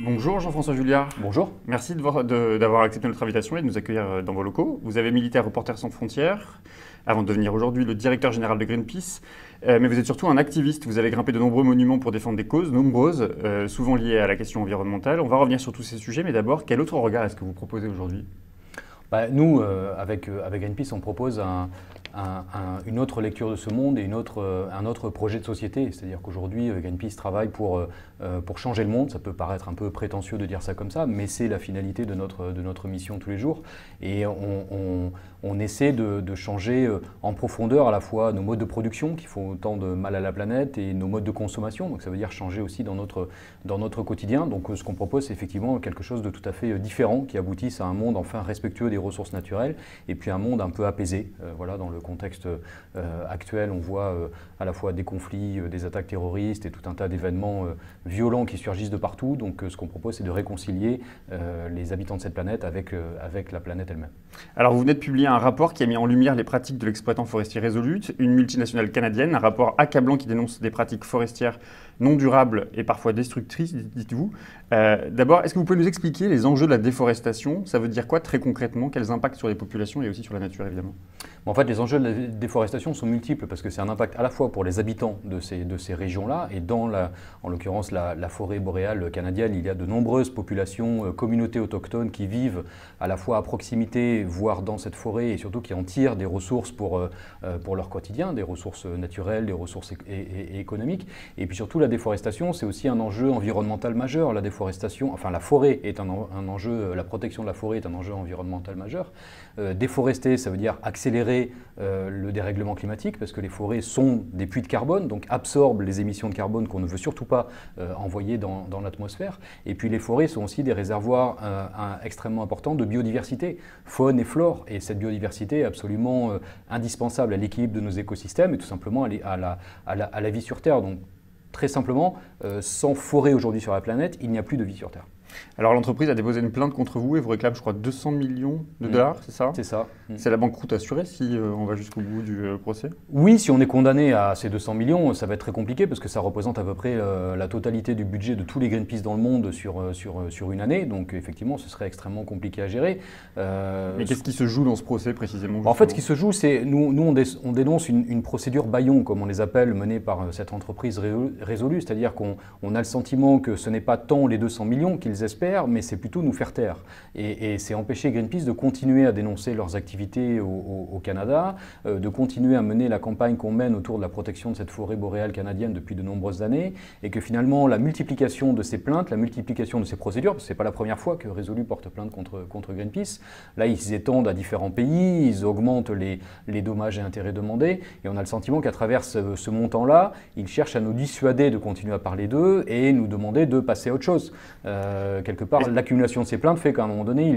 Bonjour Jean-François Julliard. Bonjour. Merci d'avoir accepté notre invitation et de nous accueillir dans vos locaux. Vous avez milité à Reporters sans frontières, avant de devenir aujourd'hui le directeur général de Greenpeace. Mais vous êtes surtout un activiste. Vous avez grimpé de nombreux monuments pour défendre des causes nombreuses, souvent liées à la question environnementale. On va revenir sur tous ces sujets, mais d'abord, quel autre regard est-ce que vous proposez aujourd'hui ? Nous, avec Greenpeace, on propose une autre lecture de ce monde et un autre projet de société. C'est-à-dire qu'aujourd'hui, Greenpeace travaille pour changer le monde. Ça peut paraître un peu prétentieux de dire ça comme ça, mais c'est la finalité de notre mission tous les jours. Et on essaie de changer en profondeur à la fois nos modes de production qui font autant de mal à la planète et nos modes de consommation. Donc ça veut dire changer aussi dans notre quotidien. Donc ce qu'on propose, c'est effectivement quelque chose de tout à fait différent qui aboutisse à un monde enfin respectueux des ressources naturelles et puis un monde un peu apaisé. Voilà, dans le contexte actuel, on voit à la fois des conflits, des attaques terroristes et tout un tas d'événements violents qui surgissent de partout. Donc ce qu'on propose, c'est de réconcilier les habitants de cette planète avec la planète elle-même. Alors vous venez de publier un rapport qui a mis en lumière les pratiques de l'exploitant forestier Resolute, une multinationale canadienne, un rapport accablant qui dénonce des pratiques forestières non durables et parfois destructrices, dites-vous. D'abord, est-ce que vous pouvez nous expliquer les enjeux de la déforestation? Ça veut dire quoi très concrètement? Quels impacts sur les populations et aussi sur la nature évidemment? En fait, les enjeux de la déforestation sont multiples parce que c'est un impact à la fois pour les habitants de ces régions-là et en l'occurrence la forêt boréale canadienne, il y a de nombreuses populations, communautés autochtones qui vivent à la fois à proximité, voire dans cette forêt et surtout qui en tirent des ressources pour leur quotidien, des ressources naturelles, des ressources et économiques. Et puis surtout, la déforestation, c'est aussi un enjeu environnemental majeur. La déforestation, enfin la forêt est un enjeu, la protection de la forêt est un enjeu environnemental majeur. Déforester, ça veut dire accélérer le dérèglement climatique parce que les forêts sont des puits de carbone, donc absorbent les émissions de carbone qu'on ne veut surtout pas envoyer dans l'atmosphère. Et puis les forêts sont aussi des réservoirs extrêmement importants de biodiversité, faune et flore. Et cette biodiversité est absolument indispensable à l'équilibre de nos écosystèmes et tout simplement à la vie sur Terre. Donc très simplement, sans forêt aujourd'hui sur la planète, il n'y a plus de vie sur Terre. Alors l'entreprise a déposé une plainte contre vous et vous réclame, je crois, 200 millions de dollars, c'est ça? C'est ça. C'est la banqueroute assurée si on va jusqu'au bout du procès? Oui, si on est condamné à ces 200 millions, ça va être très compliqué parce que ça représente à peu près la totalité du budget de tous les Greenpeace dans le monde sur une année. Donc effectivement, ce serait extrêmement compliqué à gérer. Mais qu'est-ce qui se joue dans ce procès précisément? En fait, ce qui se joue, c'est nous on dénonce une procédure bâillon, comme on les appelle, menée par cette entreprise Resolute. C'est-à-dire qu'on a le sentiment que ce n'est pas tant les 200 millions qu'ils espèrent, mais c'est plutôt nous faire taire. Et c'est empêcher Greenpeace de continuer à dénoncer leurs activités au Canada, de continuer à mener la campagne qu'on mène autour de la protection de cette forêt boréale canadienne depuis de nombreuses années, et que finalement la multiplication de ces plaintes, la multiplication de ces procédures, parce que ce n'est pas la première fois que Resolute porte plainte contre Greenpeace, là ils étendent à différents pays, ils augmentent les dommages et intérêts demandés, et on a le sentiment qu'à travers ce montant-là, ils cherchent à nous dissuader de continuer à parler d'eux et nous demander de passer à autre chose. Quelque part, l'accumulation de ces plaintes fait qu'à un moment donné,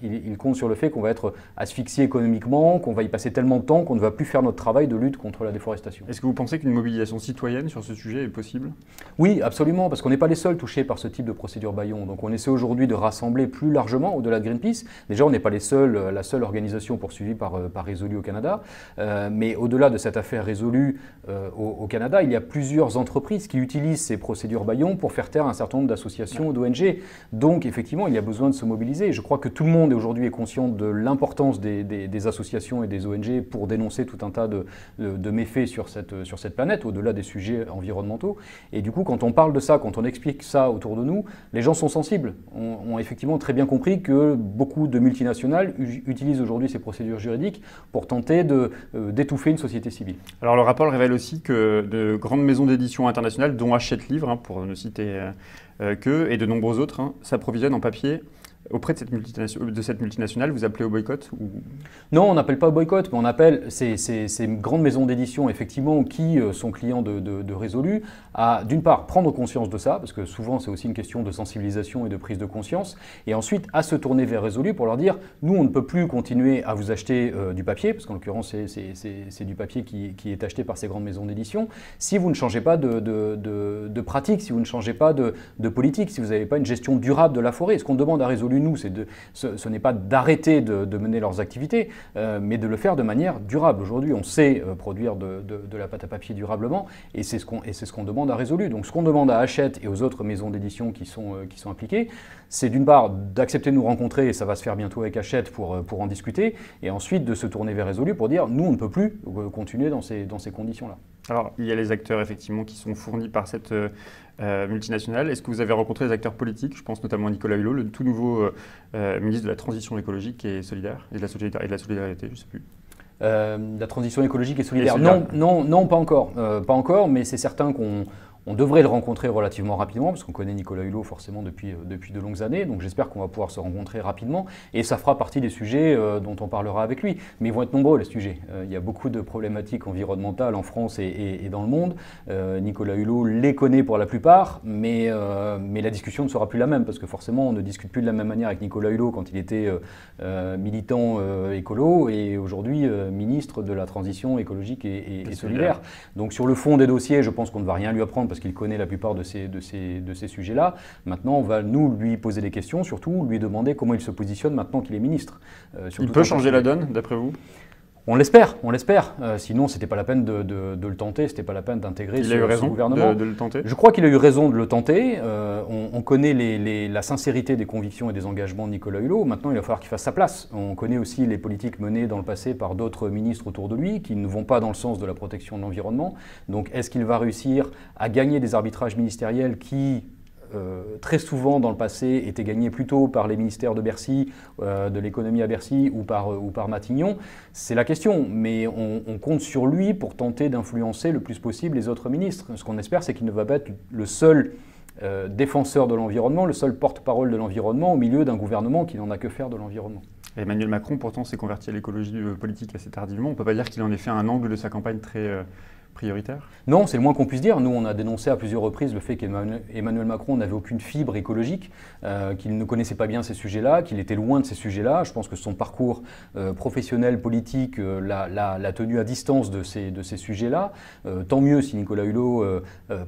ils comptent sur le fait qu'on va être asphyxié économiquement, qu'on va y passer tellement de temps qu'on ne va plus faire notre travail de lutte contre la déforestation. Est-ce que vous pensez qu'une mobilisation citoyenne sur ce sujet est possible? Oui, absolument, parce qu'on n'est pas les seuls touchés par ce type de procédure bâillon. Donc on essaie aujourd'hui de rassembler plus largement au-delà de Greenpeace. Déjà, on n'est pas la seule organisation poursuivie par Resolute au Canada, mais au-delà de cette affaire Resolute au Canada, il y a plusieurs entreprises qui utilisent ces procédures bâillon pour faire taire un certain nombre d'associations, d'ONG. Donc effectivement, il y a besoin de se mobiliser. Je crois que tout le monde aujourd'hui est conscient de l'importance des associations et des ONG pour dénoncer tout un tas de méfaits sur cette planète, au-delà des sujets environnementaux. Et du coup, quand on parle de ça, quand on explique ça autour de nous, les gens sont sensibles. Ont effectivement très bien compris que beaucoup de multinationales utilisent aujourd'hui ces procédures juridiques pour tenter d'étouffer une société civile. Alors le rapport révèle aussi que de grandes maisons d'édition internationales, dont Hachette Livre, pour ne citer et de nombreux autres, s'approvisionnent en papier auprès de cette multinationale. Vous appelez au boycott ou... Non, on n'appelle pas au boycott, mais on appelle ces grandes maisons d'édition effectivement qui sont clients de Resolute à d'une part prendre conscience de ça, parce que souvent c'est aussi une question de sensibilisation et de prise de conscience, et ensuite à se tourner vers Resolute pour leur dire nous on ne peut plus continuer à vous acheter du papier, parce qu'en l'occurrence c'est du papier qui est acheté par ces grandes maisons d'édition, si vous ne changez pas de pratique, si vous ne changez pas de politique, si vous n'avez pas une gestion durable de la forêt. Ce qu'on demande à Resolute attendu de nous, ce n'est pas d'arrêter de mener leurs activités, mais de le faire de manière durable. Aujourd'hui, on sait produire de la pâte à papier durablement, et c'est ce qu'on demande à Resolu. Donc ce qu'on demande à Hachette et aux autres maisons d'édition qui sont impliquées, c'est d'une part d'accepter de nous rencontrer, et ça va se faire bientôt avec Hachette pour en discuter, et ensuite de se tourner vers Resolu pour dire nous on ne peut plus continuer dans ces conditions-là. Alors il y a les acteurs effectivement qui sont fournis par cette multinationale. Est-ce que vous avez rencontré les acteurs politiques? Je pense notamment à Nicolas Hulot, le tout nouveau ministre de la Transition écologique et solidaire, et de la solidarité, je ne sais plus. La transition écologique et solidaire. Non, pas encore. Pas encore, mais c'est certain qu'on devrait le rencontrer relativement rapidement, parce qu'on connaît Nicolas Hulot forcément depuis de longues années, donc j'espère qu'on va pouvoir se rencontrer rapidement, et ça fera partie des sujets dont on parlera avec lui. Mais ils vont être nombreux les sujets. Il y a beaucoup de problématiques environnementales en France et dans le monde. Nicolas Hulot les connaît pour la plupart, mais la discussion ne sera plus la même, parce que forcément on ne discute plus de la même manière avec Nicolas Hulot quand il était militant écolo, et aujourd'hui ministre de la Transition écologique et solidaire. Donc sur le fond des dossiers, je pense qu'on ne va rien lui apprendre, parce qu'il connaît la plupart de ces sujets-là. Maintenant, on va nous lui poser des questions, surtout lui demander comment il se positionne maintenant qu'il est ministre. Il peut changer la donne, d'après vous? On l'espère. Sinon, c'était pas la peine de le tenter, c'était pas la peine d'intégrer ce gouvernement. De le tenter. Je crois qu'il a eu raison de le tenter. On connaît la sincérité des convictions et des engagements de Nicolas Hulot. Maintenant, il va falloir qu'il fasse sa place. On connaît aussi les politiques menées dans le passé par d'autres ministres autour de lui qui ne vont pas dans le sens de la protection de l'environnement. Donc, est-ce qu'il va réussir à gagner des arbitrages ministériels qui très souvent dans le passé étaient gagnés plutôt par les ministères de Bercy, de l'économie à Bercy ou par Matignon? C'est la question, mais on compte sur lui pour tenter d'influencer le plus possible les autres ministres. Ce qu'on espère, c'est qu'il ne va pas être le seul défenseur de l'environnement, le seul porte-parole de l'environnement au milieu d'un gouvernement qui n'en a que faire de l'environnement. Emmanuel Macron, pourtant, s'est converti à l'écologie politique assez tardivement. On ne peut pas dire qu'il en ait fait un angle de sa campagne très prioritaire? Non, c'est le moins qu'on puisse dire. Nous, on a dénoncé à plusieurs reprises le fait qu'Emmanuel Macron n'avait aucune fibre écologique, qu'il ne connaissait pas bien ces sujets-là, qu'il était loin de ces sujets-là. Je pense que son parcours professionnel, politique, l'a tenu à distance de ces sujets-là. Tant mieux si Nicolas Hulot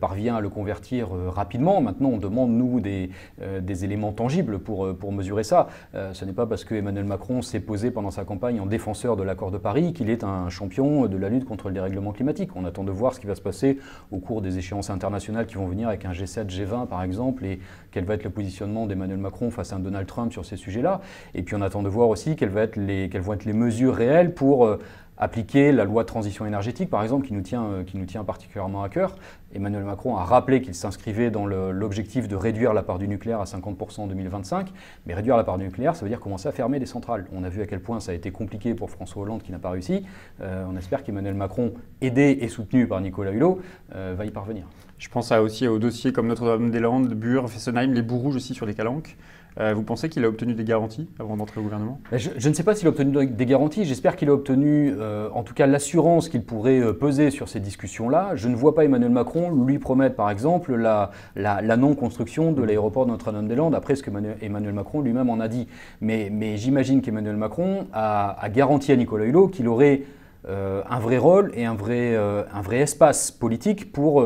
parvient à le convertir rapidement. Maintenant, on demande, nous, des éléments tangibles pour mesurer ça. Ce n'est pas parce que Emmanuel Macron s'est posé pendant sa campagne en défenseur de l'accord de Paris qu'il est un champion de la lutte contre le dérèglement climatique. On attend de voir ce qui va se passer au cours des échéances internationales qui vont venir avec un G7, G20 par exemple, et quel va être le positionnement d'Emmanuel Macron face à un Donald Trump sur ces sujets-là. Et puis on attend de voir aussi quelles vont être les mesures réelles pour appliquer la loi de transition énergétique, par exemple, qui nous tient particulièrement à cœur. Emmanuel Macron a rappelé qu'il s'inscrivait dans l'objectif de réduire la part du nucléaire à 50% en 2025. Mais réduire la part du nucléaire, ça veut dire commencer à fermer des centrales. On a vu à quel point ça a été compliqué pour François Hollande qui n'a pas réussi. On espère qu'Emmanuel Macron, aidé et soutenu par Nicolas Hulot, va y parvenir. Je pense aussi aux dossiers comme Notre-Dame-des-Landes, Bure, Fessenheim, les Bourouges aussi sur les calanques. Vous pensez qu'il a obtenu des garanties avant d'entrer au gouvernement? Je ne sais pas s'il a obtenu des garanties. J'espère qu'il a obtenu, en tout cas, l'assurance qu'il pourrait peser sur ces discussions-là. Je ne vois pas Emmanuel Macron lui promettre, par exemple, la non-construction de l'aéroport de Notre-Dame-des-Landes, après ce que Emmanuel Macron lui-même en a dit. Mais j'imagine qu'Emmanuel Macron a garanti à Nicolas Hulot qu'il aurait un vrai rôle et un vrai espace politique pour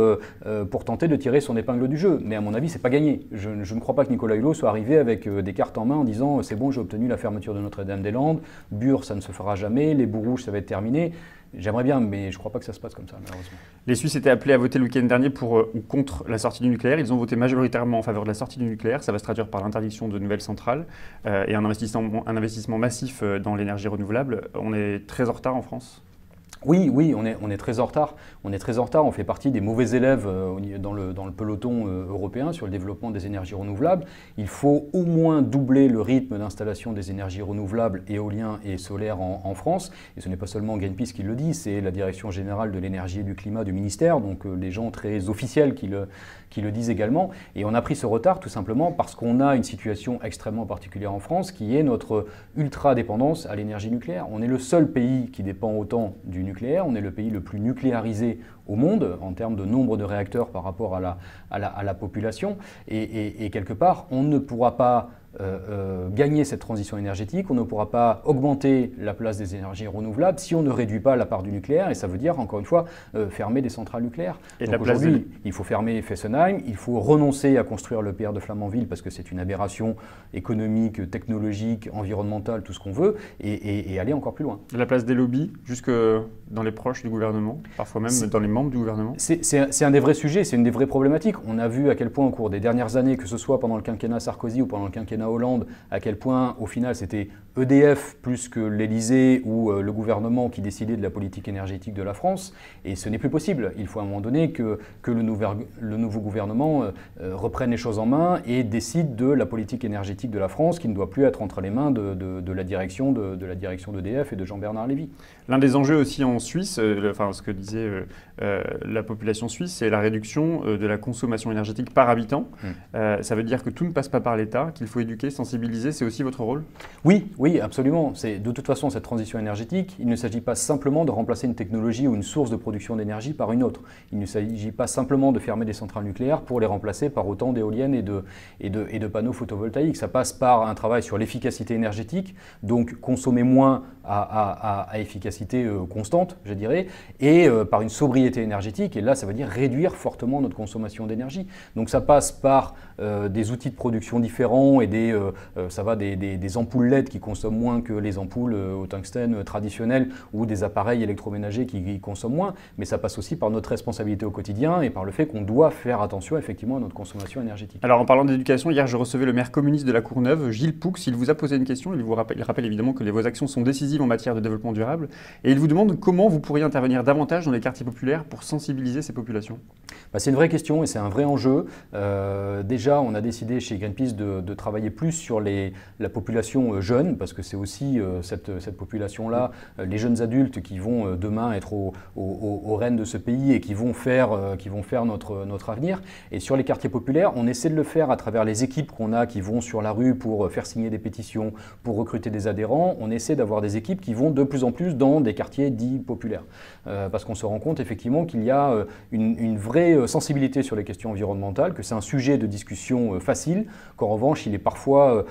tenter de tirer son épingle du jeu. Mais à mon avis, c'est pas gagné. Je ne crois pas que Nicolas Hulot soit arrivé avec des cartes en main en disant « c'est bon, j'ai obtenu la fermeture de Notre-Dame-des-Landes, Bure, ça ne se fera jamais, les Bourouges, ça va être terminé ». J'aimerais bien, mais je ne crois pas que ça se passe comme ça, malheureusement. Les Suisses étaient appelés à voter le week-end dernier pour ou contre la sortie du nucléaire. Ils ont voté majoritairement en faveur de la sortie du nucléaire. Ça va se traduire par l'interdiction de nouvelles centrales et un investissement massif dans l'énergie renouvelable. On est très en retard en France. Oui, on est très en retard. On est très en retard. On fait partie des mauvais élèves dans le peloton européen sur le développement des énergies renouvelables. Il faut au moins doubler le rythme d'installation des énergies renouvelables, éolien et solaire en France. Et ce n'est pas seulement Greenpeace qui le dit, c'est la Direction générale de l'énergie et du climat du ministère, donc les gens très officiels qui le disent également. Et on a pris ce retard tout simplement parce qu'on a une situation extrêmement particulière en France qui est notre ultra-dépendance à l'énergie nucléaire. On est le seul pays qui dépend autant du nucléaire, on est le pays le plus nucléarisé au monde en termes de nombre de réacteurs par rapport à la population. Et quelque part, on ne pourra pas gagner cette transition énergétique, on ne pourra pas augmenter la place des énergies renouvelables si on ne réduit pas la part du nucléaire, et ça veut dire, encore une fois, fermer des centrales nucléaires. Et donc aujourd'hui, il faut fermer Fessenheim, il faut renoncer à construire le PR de Flamanville parce que c'est une aberration économique, technologique, environnementale, tout ce qu'on veut, et aller encore plus loin. La place des lobbies, jusque dans les proches du gouvernement, parfois même dans les membres du gouvernement. C'est un des vrais sujets, c'est une des vraies problématiques. On a vu à quel point au cours des dernières années, que ce soit pendant le quinquennat Sarkozy ou pendant le quinquennat Hollande, à quel point au final c'était EDF plus que l'Élysée ou le gouvernement qui décidait de la politique énergétique de la France, et ce n'est plus possible. Il faut à un moment donné que le nouveau gouvernement reprenne les choses en main et décide de la politique énergétique de la France, qui ne doit plus être entre les mains de la direction d'EDF et de Jean-Bernard Lévy. L'un des enjeux aussi en Suisse, ce que disait la population suisse, c'est la réduction de la consommation énergétique par habitant. Ça veut dire que tout ne passe pas par l'État, qu'il faut éduquer, sensibiliser, c'est aussi votre rôle? Oui, absolument. De toute façon, cette transition énergétique, il ne s'agit pas simplement de remplacer une technologie ou une source de production d'énergie par une autre. Il ne s'agit pas simplement de fermer des centrales nucléaires pour les remplacer par autant d'éoliennes et de panneaux photovoltaïques. Ça passe par un travail sur l'efficacité énergétique, donc consommer moins à efficacité constante, je dirais, et par une sobriété énergétique, et là ça veut dire réduire fortement notre consommation d'énergie. Donc ça passe par des outils de production différents et des ampoules LED qui consomment moins que les ampoules au tungstène traditionnelles ou des appareils électroménagers qui consomment moins, mais ça passe aussi par notre responsabilité au quotidien et par le fait qu'on doit faire attention effectivement à notre consommation énergétique. Alors en parlant d'éducation, hier je recevais le maire communiste de la Courneuve, Gilles Poux. Il vous a posé une question, il rappelle évidemment que vos actions sont décisives en matière de développement durable, et il vous demande comment vous pourriez intervenir davantage dans les quartiers populaires pour sensibiliser ces populations. C'est une vraie question et c'est un vrai enjeu. Déjà, on a décidé chez Greenpeace de travailler plus sur la population jeune, parce que c'est aussi cette population-là, les jeunes adultes qui vont demain être aux rênes de ce pays et qui vont faire notre avenir. Et sur les quartiers populaires, on essaie de le faire à travers les équipes qu'on a qui vont sur la rue pour faire signer des pétitions, pour recruter des adhérents. On essaie d'avoir des équipes qui vont de plus en plus dans des quartiers dits populaires. Parce qu'on se rend compte effectivement qu'il y a une vraie sensibilité sur les questions environnementales, que c'est un sujet de discussion facile, qu'en revanche il est parfois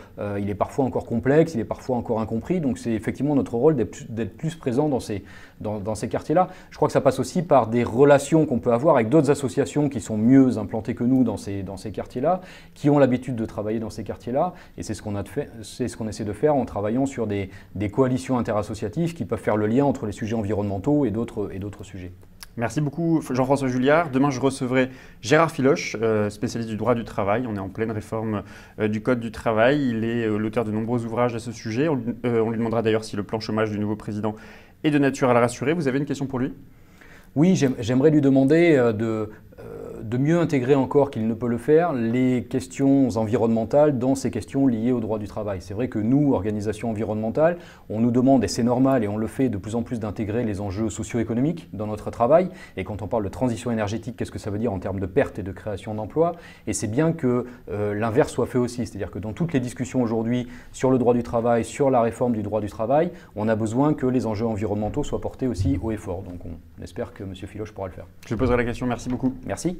encore complexe, il est parfois encore incompris, donc c'est effectivement notre rôle d'être plus présent dans ces quartiers-là. Je crois que ça passe aussi par des relations qu'on peut avoir avec d'autres associations qui sont mieux implantées que nous dans ces quartiers-là, qui ont l'habitude de travailler dans ces quartiers-là, et c'est ce qu'on essaie de faire en travaillant sur des coalitions interassociatives qui peuvent faire le lien entre les sujets environnementaux et d'autres sujets. Merci beaucoup Jean-François Julliard. Demain, je recevrai Gérard Filoche, spécialiste du droit du travail. On est en pleine réforme du Code du travail. Il est l'auteur de nombreux ouvrages à ce sujet. On lui demandera d'ailleurs si le plan chômage du nouveau président est de nature à le rassurer. Vous avez une question pour lui ? Oui, j'aimerais lui demander de mieux intégrer encore qu'il ne peut le faire les questions environnementales dans ces questions liées au droit du travail. C'est vrai que nous, organisations environnementales, on nous demande, et c'est normal, et on le fait de plus en plus, d'intégrer les enjeux socio-économiques dans notre travail. Et quand on parle de transition énergétique, qu'est-ce que ça veut dire en termes de perte et de création d'emplois? Et c'est bien que l'inverse soit fait aussi. C'est-à-dire que dans toutes les discussions aujourd'hui sur le droit du travail, sur la réforme du droit du travail, on a besoin que les enjeux environnementaux soient portés aussi haut et fort. Donc on espère que M. Filoche pourra le faire. Je poserai la question. Merci beaucoup. Merci.